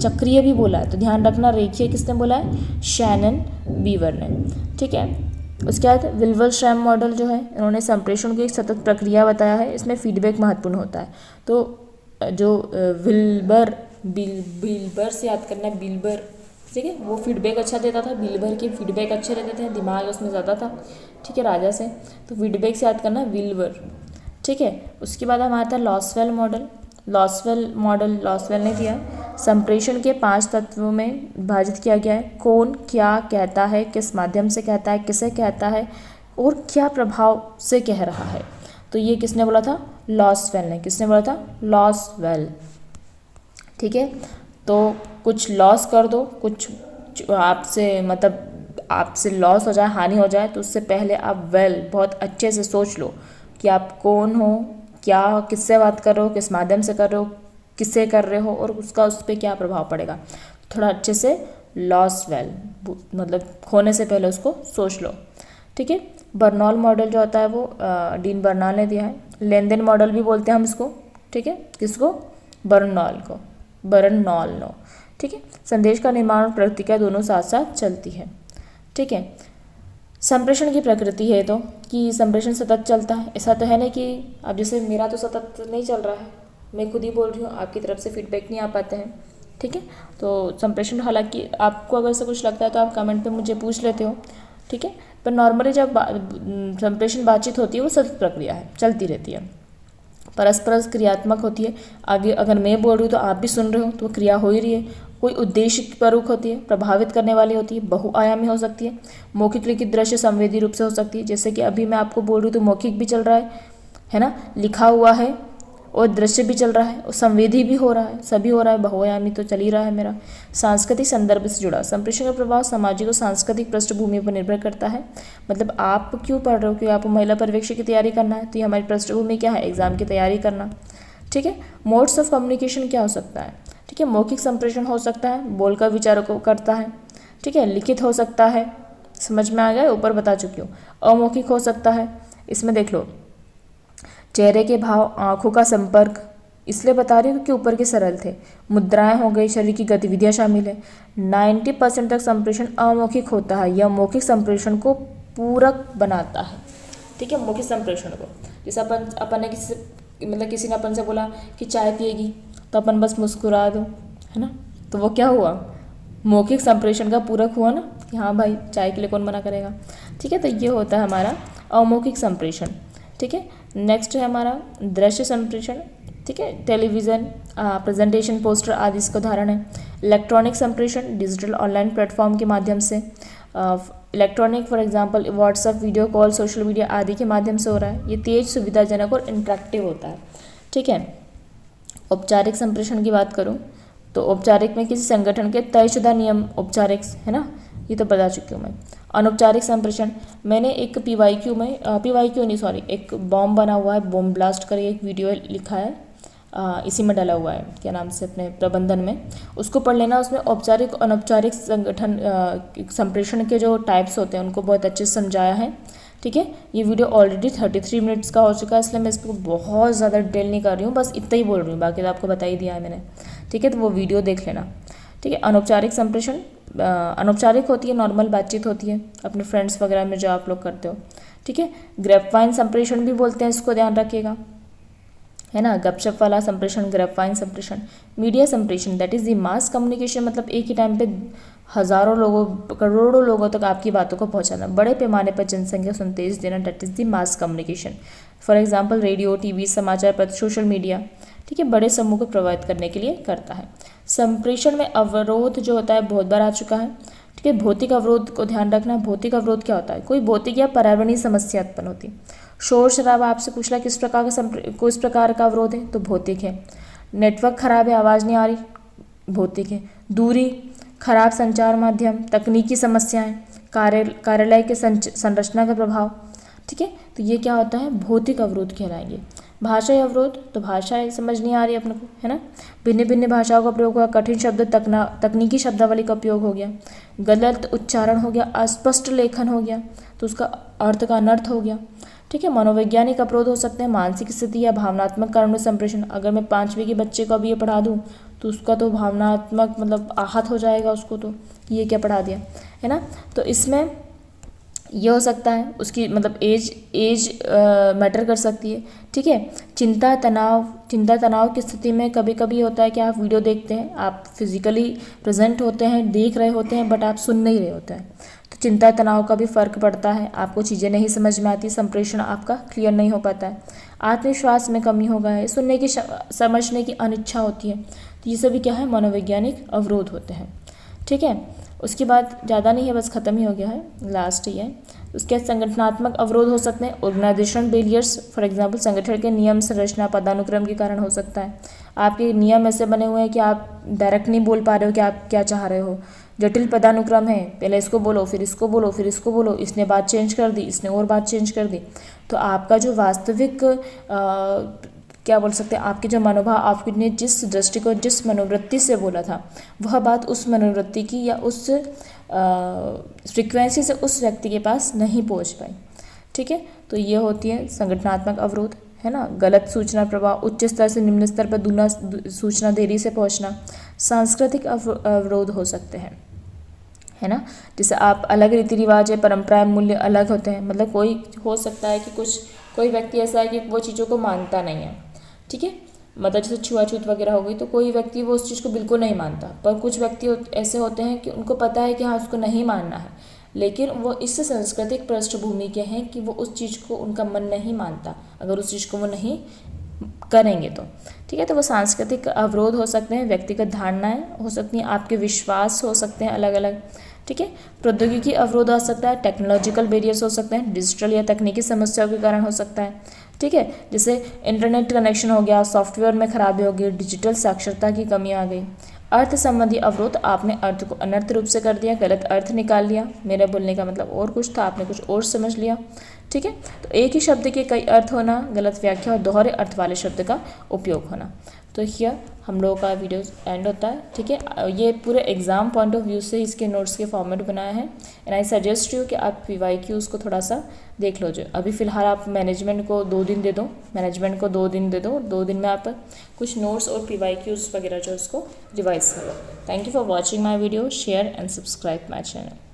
चक्रीय भी बोला है, तो ध्यान रखना रेखीय किसने बोला है, शैनन बीवर ने। ठीक है, उसके बाद विल्बर श्रैम मॉडल जो है, इन्होंने संप्रेषण की एक सतत प्रक्रिया बताया है, इसमें फीडबैक महत्वपूर्ण होता है। तो जो बिल्बर से याद करना है, बिल्बर, ठीक है, वो फीडबैक अच्छा देता था, बिल्बर के फीडबैक अच्छे रहते थे, दिमाग उसमें ज़्यादा था, ठीक है, राजा से, तो फीडबैक से याद करना बिल्बर। ठीक है, उसके बाद हमारा था लॉसवेल मॉडल। लॉसवेल ने दिया संप्रेषण के 5 तत्वों में विभाजित किया गया है। कौन क्या कहता है, किस माध्यम से कहता है, किसे कहता है और क्या प्रभाव से कह रहा है। तो ये किसने बोला था, लॉसवेल ने। किसने बोला था, लॉसवेल। ठीक है, तो कुछ लॉस कर दो, कुछ आपसे मतलब आपसे लॉस हो जाए, हानि हो जाए, तो उससे पहले आप बहुत अच्छे से सोच लो कि आप कौन हो, क्या किससे बात कर रहे हो, किस माध्यम से कर रहे हो, किससे कर रहे हो और उसका उस पर क्या प्रभाव पड़ेगा। थोड़ा अच्छे से लॉसवेल मतलब खोने से पहले उसको सोच लो। ठीक है, बर्नौल मॉडल जो होता है वो डीन बर्नौल ने दिया है। लेन देन मॉडल भी बोलते हैं हम इसको। ठीक है, किसको, बर्नौल को, बर्नौल। ठीक है, संदेश का निर्माण और प्रतिक्रिया दोनों साथ साथ चलती है। ठीक है, संप्रेषण की प्रकृति है तो कि संप्रेषण सतत चलता है, ऐसा तो है नहीं कि अब जैसे मेरा तो सतत नहीं चल रहा है, मैं खुद ही बोल रही हूँ, आपकी तरफ से फीडबैक नहीं आ पाते हैं। ठीक है, तो संप्रेषण, हालांकि आपको अगर से कुछ लगता है तो आप कमेंट पे मुझे पूछ लेते हो। ठीक है, पर नॉर्मली जब संप्रेषण बातचीत होती है वो सतत प्रक्रिया है, चलती रहती है, परस्पर क्रियात्मक होती है। आगे अगर मैं बोल रही हूँ तो आप भी सुन रहे हो, तो क्रिया हो ही रही है। कोई उद्देश्य परक होती है, प्रभावित करने वाली होती है, बहुआयामी हो सकती है, मौखिक लिखित दृश्य संवेदी रूप से हो सकती है। जैसे कि अभी मैं आपको बोल रही हूँ तो मौखिक भी चल रहा है ना, लिखा हुआ है और दृश्य भी चल रहा है और संवेदी भी हो रहा है, सभी हो रहा है, बहुआयामी तो चल ही रहा है मेरा। सांस्कृतिक संदर्भ से जुड़ा, संप्रेषण का प्रभाव सामाजिक और सांस्कृतिक पृष्ठभूमि पर निर्भर करता है। मतलब आप क्यों पढ़ रहे हो, कि आपको महिला पर्यवेक्षक की तैयारी करना है, तो ये हमारी पृष्ठभूमि क्या है, एग्जाम की तैयारी करना। ठीक है, मोड्स ऑफ कम्युनिकेशन क्या हो सकता है। ठीक है, मौखिक संप्रेषण हो सकता है, बोलकर विचारों को करता है। ठीक है, लिखित हो सकता है, समझ में आ गया, ऊपर बता चुकी हूँ। अमौखिक हो सकता है, इसमें देख लो, चेहरे के भाव, आंखों का संपर्क, इसलिए बता रही हूँ क्योंकि ऊपर के सरल थे। मुद्राएं हो गई, शरीर की गतिविधियाँ शामिल है। 90% तक संप्रेषण अमौखिक होता है, यह मौखिक संप्रेषण को पूरक बनाता है। ठीक है, मौखिक संप्रेषण को, जैसे अपन ने किसी ने अपन से बोला कि चाय पिएगी, तो अपन बस मुस्कुरा दो, है ना, तो वो क्या हुआ, मौखिक संप्रेषण का पूरक हुआ ना, कि हाँ भाई चाय के लिए कौन मना करेगा। ठीक है, तो ये होता है हमारा अमौखिक संप्रेषण। ठीक है, नेक्स्ट है हमारा दृश्य संप्रेषण। ठीक है, टेलीविज़न, प्रेजेंटेशन, पोस्टर आदि इसका उदाहरण है। इलेक्ट्रॉनिक संप्रेषण, डिजिटल ऑनलाइन प्लेटफॉर्म के माध्यम से, electronic for example WhatsApp, video call, social media आदि के माध्यम से हो रहा है। ये तेज, सुविधाजनक और इंटरेक्टिव होता है। ठीक है, औपचारिक संप्रेषण की बात करूँ तो औपचारिक में किसी संगठन के तयशुदा नियम, औपचारिक है ना, ये तो बता चुकी हूँ मैं। अनौपचारिक संप्रेषण, मैंने एक एक बॉम्ब बना हुआ है, बॉम्ब ब्लास्ट कर एक वीडियो लिखा है, इसी में डाला हुआ है, क्या नाम से, अपने प्रबंधन में, उसको पढ़ लेना। उसमें औपचारिक अनौपचारिक संगठन संप्रेषण के जो टाइप्स होते हैं उनको बहुत अच्छे से समझाया है। ठीक है, ये वीडियो ऑलरेडी 33 मिनट्स का हो चुका है, इसलिए मैं इसको बहुत ज़्यादा डिटेल नहीं कर रही हूँ, बस इतना ही बोल रही हूँ, बाकी तो आपको बता ही दिया है मैंने। ठीक है, तो वो वीडियो देख लेना। ठीक है, अनौपचारिक संप्रेषण, अनौपचारिक होती है, नॉर्मल बातचीत होती है अपने फ्रेंड्स वगैरह में जो आप लोग करते हो। ठीक है, ग्रेपवाइन संप्रेषण भी बोलते हैं, इसको ध्यान रखिएगा, है ना, गपशप वाला संप्रेषण, ग्रेपवाइन संप्रेषण। मीडिया संप्रेषण, that is the mass communication, मतलब एक ही टाइम पे हजारों लोगों, करोड़ों लोगों तक आपकी बातों को पहुंचाना, बड़े पैमाने पर जनसंख्या को संदेश देना, that is the mass communication. For example radio, TV, समाचार पत्र, सोशल मीडिया। ठीक है, बड़े समूह को प्रभावित करने के लिए करता है। संप्रेषण में अवरोध जो होता है बहुत बार आ चुका है। ठीक है, भौतिक अवरोध को ध्यान रखना। भौतिक अवरोध क्या होता है, कोई भौतिक या पर्यावरणीय समस्या उत्पन्न होती है। शोर शराबा, आपसे पूछला किस प्रकार का अवरोध है, तो भौतिक है। नेटवर्क खराब है, आवाज़ नहीं आ रही, भौतिक है। दूरी, खराब संचार माध्यम, तकनीकी समस्याएं, कार्यालय के संरचना का प्रभाव। ठीक है, तो ये क्या होता है, भौतिक अवरोध कहलाएंगे। भाषाई अवरोध, तो भाषा समझ नहीं आ रही अपने को, है ना। भिन्न भिन्न भाषाओं का प्रयोग हुआ, कठिन शब्द तकनीकी शब्दावली का उपयोग हो गया, गलत उच्चारण हो गया, अस्पष्ट लेखन हो गया, तो उसका अर्थ का अनर्थ हो गया। ठीक है। मनोवैज्ञानिक अवरोध हो सकते हैं, मानसिक स्थिति या भावनात्मक कारणों से संप्रेषण। अगर मैं 5वीं के बच्चे को अभी ये पढ़ा दूँ तो उसका तो भावनात्मक मतलब आहत हो जाएगा उसको, तो ये क्या पढ़ा दिया, है ना। तो इसमें ये हो सकता है, उसकी मतलब एज मैटर कर सकती है। ठीक है। चिंता तनाव की स्थिति में कभी कभी होता है कि आप वीडियो देखते हैं, आप फिजिकली प्रेजेंट होते हैं, देख रहे होते हैं, बट आप सुन नहीं रहे होते हैं, तो चिंता तनाव का भी फर्क पड़ता है, आपको चीज़ें नहीं समझ में आती, संप्रेषण आपका क्लियर नहीं हो पाता है, आत्मविश्वास में कमी हो गया है, सुनने की समझने की अनिच्छा होती है, तो ये सभी क्या है, मनोवैज्ञानिक अवरोध होते हैं। ठीक है। उसके बाद ज़्यादा नहीं है, बस ख़त्म ही हो गया है, लास्ट ही है। उसके बाद संगठनात्मक अवरोध हो सकते हैं, ऑर्गेनाइजेशन फेलियर्स, फॉर एग्जांपल संगठन के नियम संरचना पदानुक्रम के कारण हो सकता है। आपके नियम ऐसे बने हुए हैं कि आप डायरेक्ट नहीं बोल पा रहे हो कि आप क्या चाह रहे हो, जटिल पदानुक्रम है, पहले इसको बोलो फिर इसको बोलो फिर इसको बोलो, इसने बात चेंज कर दी, इसने और बात चेंज कर दी, तो आपका जो वास्तविक क्या बोल सकते हैं, आपके जो मनोभाव, आपने जिस दृष्टिकोण जिस मनोवृत्ति से बोला था, वह बात उस मनोवृत्ति की या उस फ्रीक्वेंसी से उस व्यक्ति के पास नहीं पहुंच पाई। ठीक है। तो ये होती है संगठनात्मक अवरोध, है ना। गलत सूचना प्रवाह, उच्च स्तर से निम्न स्तर पर दूना सूचना देरी से पहुंचना। सांस्कृतिक अवरोध हो सकते हैं, है ना, जैसे आप अलग रीति रिवाज है, परंपराएं, मूल्य अलग होते हैं, मतलब कोई हो सकता है कि कोई व्यक्ति ऐसा है कि वो चीज़ों को मानता नहीं है। ठीक है। मतलब जैसे छुआछूत वगैरह हो गई, तो कोई व्यक्ति वो उस चीज़ को बिल्कुल नहीं मानता, पर कुछ व्यक्ति ऐसे होते हैं कि उनको पता है कि हाँ उसको नहीं मानना है, लेकिन वो इस सांस्कृतिक पृष्ठभूमि के हैं कि वो उस चीज़ को उनका मन नहीं मानता, अगर उस चीज़ को वो नहीं करेंगे तो। ठीक है। तो वो सांस्कृतिक अवरोध हो सकते हैं, व्यक्तिगत धारणाएं हो सकती हैं, आपके विश्वास हो सकते हैं अलग अलग। ठीक है। प्रौद्योगिकी अवरोध हो सकता है, टेक्नोलॉजिकल बैरियर्स हो सकते हैं, डिजिटल या तकनीकी समस्याओं के कारण हो सकता है। ठीक है। जैसे इंटरनेट कनेक्शन हो गया, सॉफ्टवेयर में खराबी हो गई, डिजिटल साक्षरता की कमी आ गई। अर्थ संबंधी अवरोध, आपने अर्थ को अनर्थ रूप से कर दिया, गलत अर्थ निकाल लिया, मेरे बोलने का मतलब और कुछ था, आपने कुछ और समझ लिया। ठीक है। तो एक ही शब्द के कई अर्थ होना, गलत व्याख्या और दोहरे अर्थ वाले शब्द का उपयोग होना। तो यह हम लोगों का वीडियो एंड होता है। ठीक है। ये पूरे एग्जाम पॉइंट ऑफ व्यू से इसके नोट्स के फॉर्मेट बनाया है, एंड आई सजेस्ट यू कि आप PYQs को थोड़ा सा देख लो। जो अभी फ़िलहाल आप मैनेजमेंट को 2 दिन दे दो, 2 दिन में आप कुछ नोट्स और PYQs वगैरह जो उसको रिवाइज करो। Thank you for watching my video, share and subscribe my channel.